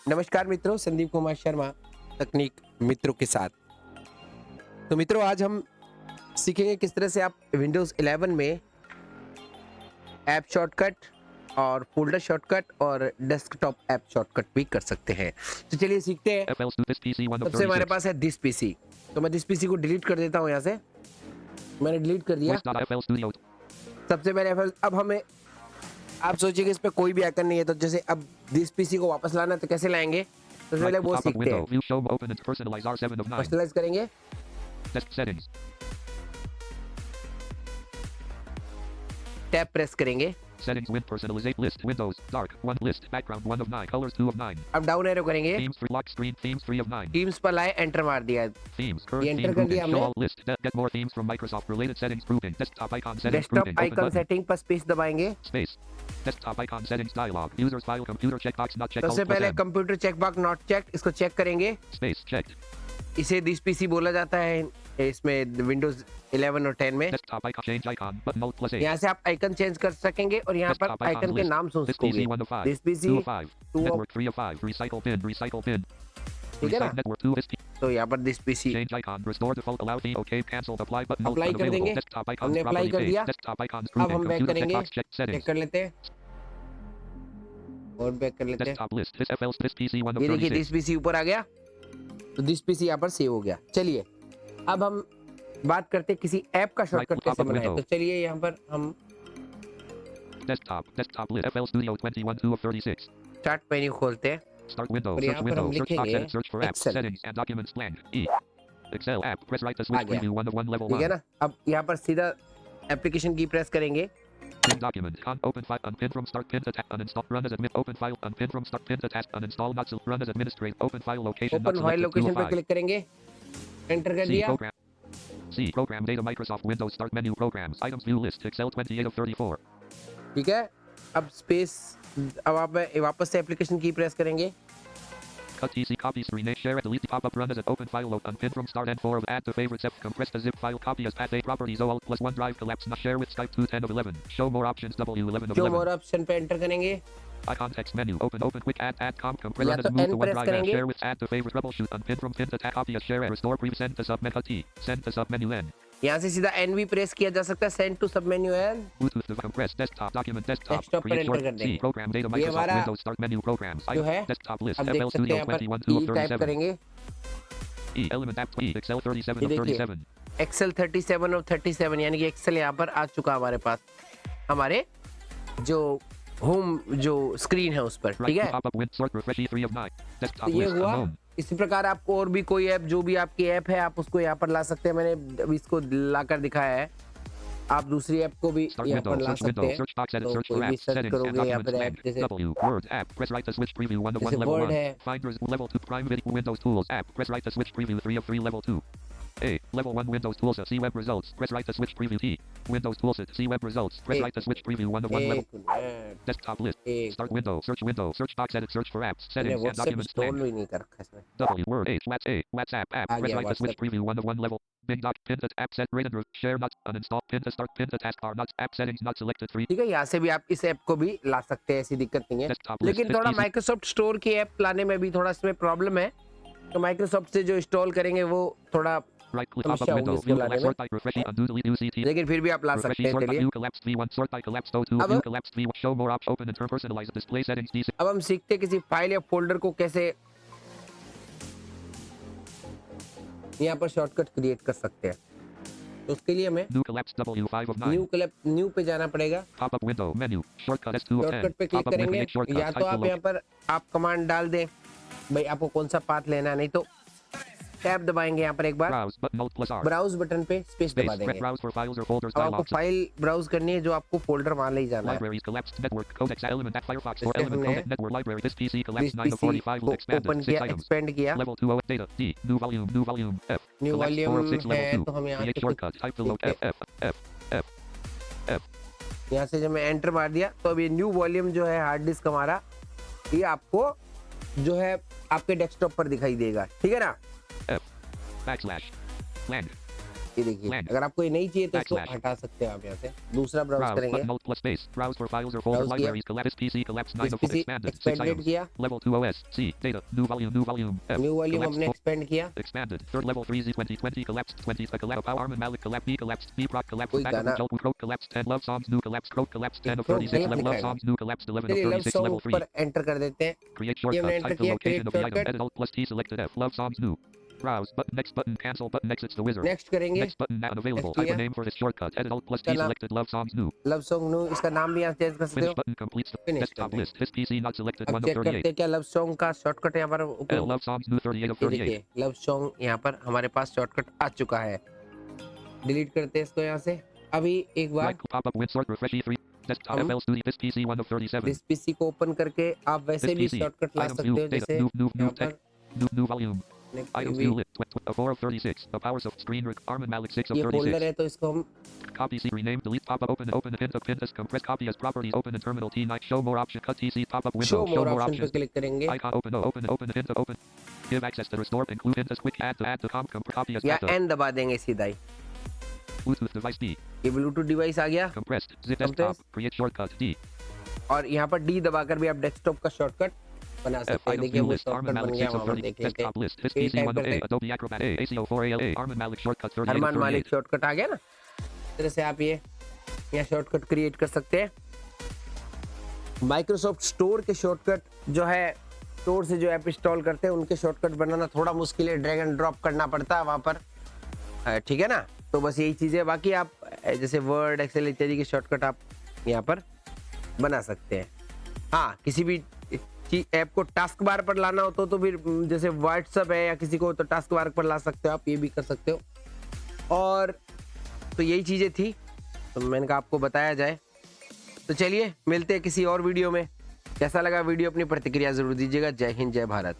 नमस्कार मित्रों, संदीप कुमार शर्मा तकनीक मित्रों के साथ। तो मित्रों, आज हम सीखेंगे किस तरह से आप विंडोज़ 11 में ऐप शॉर्टकट और फोल्डर शॉर्टकट और डेस्कटॉप ऐप शॉर्टकट भी कर सकते हैं। तो चलिए सीखते हैं। सबसे हमारे पास है दिस पीसी, तो मैं दिस पीसी को डिलीट कर देता हूँ। यहाँ से मैंने डिलीट कर दिया। सबसे पहले अब हमें, आप सोचिए इस पे कोई भी आइकन नहीं है, तो जैसे अब दिस पीसी को वापस लाना तो कैसे लाएंगे, तो पहले वो सीखते हैं। पर्सनलाइज करेंगे, टैब प्रेस करेंगे, Settings with personalization list windows dark 1 list background 1 of 9 colors 2 of 9 अब डाउन एरो करेंगे, themes for lock screen themes 3 of 9 teams पर लाए, एंटर मार दिया। themes ये current एंटर theme कर दिया grouping show हमने। all list get more themes from Microsoft related settings grouping desktop icon settings desktop grouping open icon button setting पर space दबाएंगे। space desktop icon settings dialog users file computer checkbox not checked सबसे alt plus पहले M computer checkbox not check, इसको check करेंगे। space checked इसे this PC बोला जाता है इसमें विंडोज 11 और 10 में। desktop icon change icon button alt plus A यहाँ से आप आइकन चेंज कर सकेंगे और यहाँ पर desktop आइकन icons के list नाम सुन this सकोगे। PC 1 of 5 this PC 2 of 5 2 network 3 of 5 recycle pin ठीक है ना। network 2 is तो यहाँ पर this PC change icon restore default allow theme okay cancel apply button alt apply कर unavailable देंगे। desktop icons हमने अप्लाई property कर page दिया। desktop icons अब grouping हम बैक computer करेंगे, checkbox check चेक settings कर लेते हैं और बैक कर लेते हैं। desktop list this FL this PC 1 of ये देखिए 36 दिस पीसी ऊपर आ गया, तो दिस पीसी यहाँ पर सेव हो गया। चलिए अब हम बात करते हैं किसी ऐप का शॉर्टकट कैसे बनाए। तो चलिए यहाँ पर हम desktop list FL Studio 21 2 of 36 start menu खोलते हैं start window और search यहाँ पर window हम search box लिखेंगे edit search for apps Excel. settings and documents blank Excel app press right to आ switch गया, preview 1 of 1 level ठीक है 1 ना। अब यहाँ पर सीधा एप्लीकेशन की प्रेस करेंगे, pin document con open file unpin from start pin to task uninstall run as admin open file unpin from start pin to task uninstall not run as administrator open file location not open file selected 2 location of पे 5 click करेंगे, enter कर C दिया। program C program data Microsoft Windows start menu programs items view list Excel 28 of 34 ठीक है, अब space, अब आप वापस से एप्लीकेशन की प्रेस करेंगे, cut TC copies rename share delete pop up run as an open file unpin from start and 4 of add to favorites F compress the zip file copy as path A properties O alt plus OneDrive collapse not share with Skype 2 10 of 11 show more options W11 of जो 11 मोर option पे enter करेंगे, icon text menu open quick add com compress या run तो as move N to press OneDrive add करेंगे, share with add to favorite troubleshoot unpin from pin to tag copy as share and restore preview send to submenu T send to submenu N यहाँ से सीधा N भी press किया जा सकता है, send to सब menu N. Bluetooth device compress desktop document desktop desktop पर create एंटर कर short देंगे। C program data ये Microsoft हमारा Windows start menu programs जो है, desktop list अब देख FL सकते हैं Studio यहाँ पर 21 2 ई of टाइप 37 करेंगे, E element app E Excel 37 ये of देखिए 37 एक्सेल 37 और 37, यानी कि एक्सेल यहाँ पर आ चुका हमारे पास, हमारे जो होम जो स्क्रीन है उस पर, ठीक है। pop up with sort refresh E3 of 9 desktop तो ये list हुआ। home इसी प्रकार आपको और भी कोई ऐप, जो भी आपकी ऐप है, आप उसको यहाँ पर ला सकते हैं। मैंने अभी इसको लाकर दिखाया है, आप दूसरी ऐप को भी Start यहाँ window, पर ला search सकते window, हैं। search box edit, तो search कोई for भी apps, सर्च settings and करोगे यहाँ documents पर ऐप, blank. जैसे W, Word, app, press right to switch preview 1 of 1 जैसे level वर्ड 1. है, Finders, level 2, prime video, Windows tools, app, press right to switch preview 3 of 3 level 2. A, level 1 Windows tools, see web results, press right to switch preview T. Windows tools, see web results, press right to switch preview 1 of 1 level. एक minute, Desktop list, एक start window, search box edit, search for apps, मैंने settings and WhatsApp documents install blank. भी नहीं कर रखा इसमें। W, Word, WhatsApp, app, आ press गया right to switch WhatsApp, preview 1 of 1 level. Big doc, pin to app set, rated root, share not, uninstall, pin to start, pin to taskbar not, app settings not selected 3. ठीक है। यहाँ से भी आप इस app को भी ला सकते हैं, ऐसी दिक्कत नहीं है। Desktop list, लेकिन थोड़ा माइक्रोसॉफ्ट स्टोर की ऐप लाने में भी थोड़ा इसमें प्रॉब्लम है, तो माइक्रोसॉफ्ट से जो इंस्टॉल करेंगे वो थोड़ा Right click pop up समस्या होगी window, इसको view लाने collapse में, sort by refresh undo delete UCT. लेकिन फिर भी आप ला Refresh सकते हैं। sort by चलिए view collapsed V1 sort by collapsed O2 अब view collapsed V1 show more options open and turn personalized display settings DC अब हम सीखते हैं किसी फाइल या फोल्डर को कैसे यहाँ पर शॉर्टकट क्रिएट कर सकते हैं। तो उसके लिए हमें new collapsed W5 of 9 new पे जाना पड़ेगा, pop up window menu shortcut S2 of 10 shortcut पे क्लिक pop up with करेंगे, create shortcut या तो type आप below यहाँ पर आप कमांड डाल दें भाई आपको कौन सा पाथ लेना है, नहीं तो टैब दबाएंगे यहाँ पर एक बार, browse button alt plus R browse button पे स्पेस दबा space देंगे। browse for files or folders अब आपको dialog फाइल ब्राउज करनी है, जो आपको फोल्डर वहां ले जाना है। libraries collapsed network codecs element at Firefox or जैसे element हमने codec network library this PC this collapsed 9 of PC 45 को expanded ओपन 6 किया, items एक्सपेंड किया, level 2 OS data D new volume F new collapsed 4 of volume 6 level है, 2 तो हम यहाँ create से shortcut type below F यहाँ से जब मैं एंटर मार दिया, तो अब ये न्यू वॉल्यूम जो है हार्ड डिस्क हमारा, ये आपको जो है आपके डेस्कटॉप पर दिखाई देगा, ठीक है ना। F backslash blank ये देखिए, Blank. अगर आपको ये नहीं चाहिए तो इसको Backslash. हटा सकते हैं आप यहाँ से। दूसरा ब्राउज Browse करेंगे, button alt plus space. Browse for files or folder browse किया, libraries. Collapse PC collapse 9 इस of PC expanded. 6 expanded items. किया, Level 2 OS. C. Data. New volume. F. New volume Collapsed हमने 4. Expand किया, Expanded. Third level 3 Z2020 collapsed 20. Collapse. Power Armin Malik collapsed. B collapsed. B proc collapsed. कोई Backup गाना Joel Croak collapsed 10. Love songs new collapsed. Croak collapsed 10 of Croak 36. गलत Level लिखा love है। songs new collapsed 11 of चलिए love 36. Level song 3. पर enter कर देते हैं। Create ये हमने shortcut. एंटर Type the किया, location create of the item. Shortcut, Edit alt plus T selected F. Love songs new. Browse button. Next button. Cancel button. Exits the wizard. Next करेंगे, Next button not available. Next Type a किया, name for this shortcut. Edit alt plus इसका T नाम selected love songs new. Love song new, इसका नाम भी यहाँ change कर सकते Finish हो, button completes the फिनिश कर desktop देंगे। list. His PC not selected अब 1 of चेक करते 38. हैं क्या लव सॉन्ग का शॉर्टकट यहाँ पर L love songs new 38 of ये 38. देखिए लव सॉन्ग यहाँ पर हमारे पास शॉर्टकट आ चुका है। डिलीट करते हैं इसको यहाँ से। अभी एक बार Right pop up with sort refresh E3 desktop हम FL Studio. This PC 1 of 37. This PC को ओपन करके आप वैसे This भी PC. शॉर्टकट ला Items सकते view. हो, Data. जैसे New यहाँ tech. पर New volume. next Items भी view lit. 4 of 36. The powers of screen. Armin Malik 6 of ये फोल्डर 36. है तो इसको हम Copy C rename delete pop up open hint as compress copy as properties open in terminal T9 show more option cut TC pop up window show more option पे click करेंगे icon open hint open give access to restore include hint as quick add to com copy as या data N दबा देंगे सीधा ही। Bluetooth device D ये Bluetooth device आ गया compressed zip Compress. desktop create shortcut D और यहाँ पर D दबाकर भी आप डेस्कटॉप का शॉर्टकट बना F सकते हैं। items देखिए view वो list शॉर्टकट Armin बन Malik गया, 6 of वहाँ पर 30 देख लेते हैं। desktop list his ये PC टाइप 1 of करते A हैं, Adobe Acrobat A ACO4 ALA Armin Malik shortcut 38 Armaan of Malik 38 shortcut आ गया ना। इस तरह से आप ये यहाँ शॉर्टकट क्रिएट कर सकते हैं। माइक्रोसॉफ्ट स्टोर के शॉर्टकट जो है, स्टोर से जो ऐप इंस्टॉल करते हैं उनके शॉर्टकट बनाना थोड़ा मुश्किल है, ड्रैग एंड ड्रॉप करना पड़ता है वहाँ पर, ठीक है ना। तो बस यही चीज़ है, बाकी आप जैसे वर्ड एक्सेल इत्यादि के शॉर्टकट आप यहाँ पर बना सकते हैं। हाँ, किसी भी ऐप को टास्क बार पर लाना हो तो फिर जैसे व्हाट्सअप है या किसी को, तो टास्क बार पर ला सकते हो आप, ये भी कर सकते हो। और तो यही चीज़ें थी, तो मैंने कहा आपको बताया जाए। तो चलिए मिलते हैं किसी और वीडियो में। कैसा लगा वीडियो, अपनी प्रतिक्रिया जरूर दीजिएगा। जय हिंद, जय भारत।